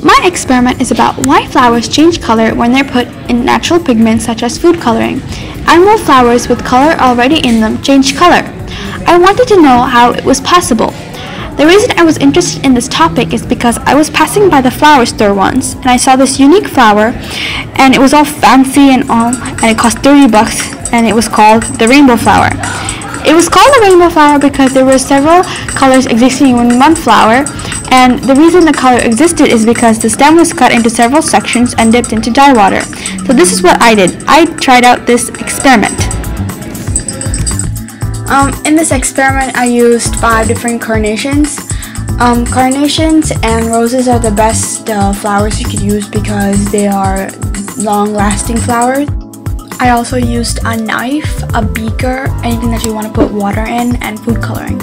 My experiment is about why flowers change color when they're put in natural pigments such as food coloring. Animal flowers with color already in them change color. I wanted to know how it was possible. The reason I was interested in this topic is because I was passing by the flower store once and I saw this unique flower, and it was all fancy and it cost $30 and it was called the rainbow flower. It was called the rainbow flower because there were several colors existing in one flower, and the reason the color existed is because the stem was cut into several sections and dipped into dye water. So this is what I did. I tried out this experiment. In this experiment I used 5 different carnations. Carnations and roses are the best flowers you could use because they are long-lasting flowers. I also used a knife, a beaker, anything that you want to put water in, and food coloring.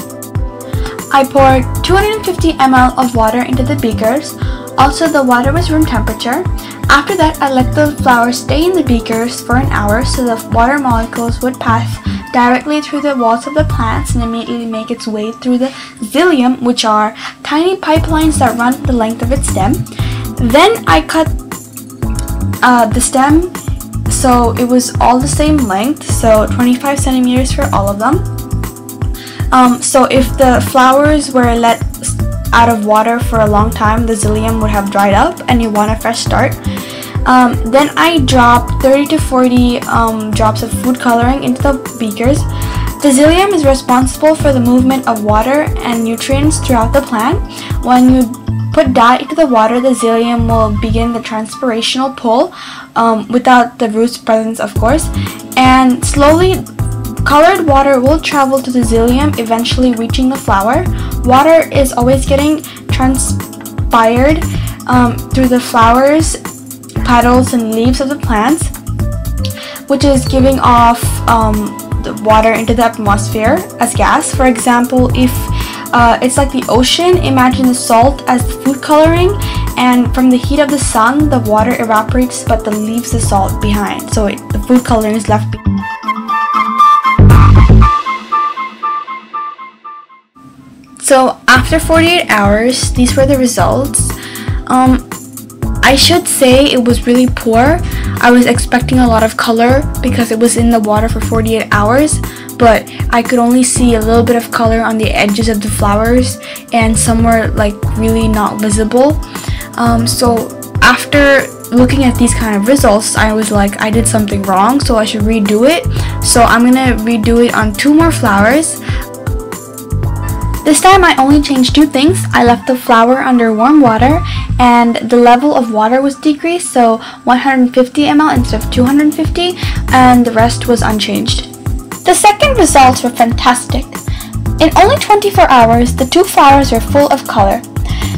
I poured 250 ml of water into the beakers. Also, the water was room temperature. After that, I let the flowers stay in the beakers for an hour so the water molecules would pass directly through the walls of the plants and immediately make its way through the xylem, which are tiny pipelines that run the length of its stem. Then I cut the stem so it was all the same length, so 25 centimeters for all of them. So if the flowers were let out of water for a long time, the xylem would have dried up and you want a fresh start. Then I dropped 30 to 40 drops of food coloring into the beakers. The xylem is responsible for the movement of water and nutrients throughout the plant. When you put dye into the water, the xylem will begin the transpirational pull without the root's presence, of course, and slowly colored water will travel to the xylem, eventually reaching the flower. Water is always getting transpired through the flowers, petals, and leaves of the plants, which is giving off the water into the atmosphere as gas. For example, if it's like the ocean, imagine the salt as the food coloring, and from the heat of the sun, the water evaporates but leaves the salt behind, so the food coloring is left behind. So after 48 hours, these were the results. I should say it was really poor. I was expecting a lot of color because it was in the water for 48 hours, but I could only see a little bit of color on the edges of the flowers and some were like really not visible. So after looking at these kind of results, I was like, I did something wrong, so I should redo it. So I'm gonna redo it on 2 more flowers. This time I only changed 2 things. I left the flower under warm water and the level of water was decreased, so 150 ml instead of 250, and the rest was unchanged. The second results were fantastic. In only 24 hours, the 2 flowers were full of color.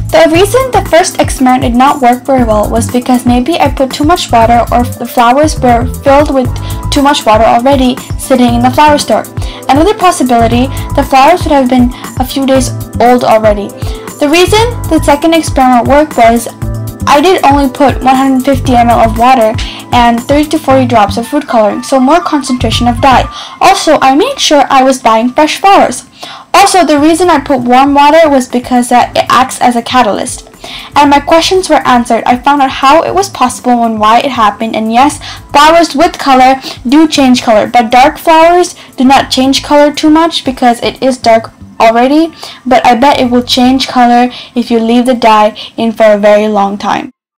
The reason the first experiment did not work very well was because maybe I put too much water, or the flowers were filled with too much water already sitting in the flower store. Another possibility, the flowers would have been a few days old already. The reason the second experiment worked was I did only put 150 ml of water and 30 to 40 drops of food coloring, so more concentration of dye. Also, I made sure I was dyeing fresh flowers. Also, the reason I put warm water was because it acts as a catalyst. And my questions were answered. I found out how it was possible and why it happened, and yes, flowers with color do change color, but dark flowers do not change color too much because it is dark already, but I bet it will change color if you leave the dye in for a very long time.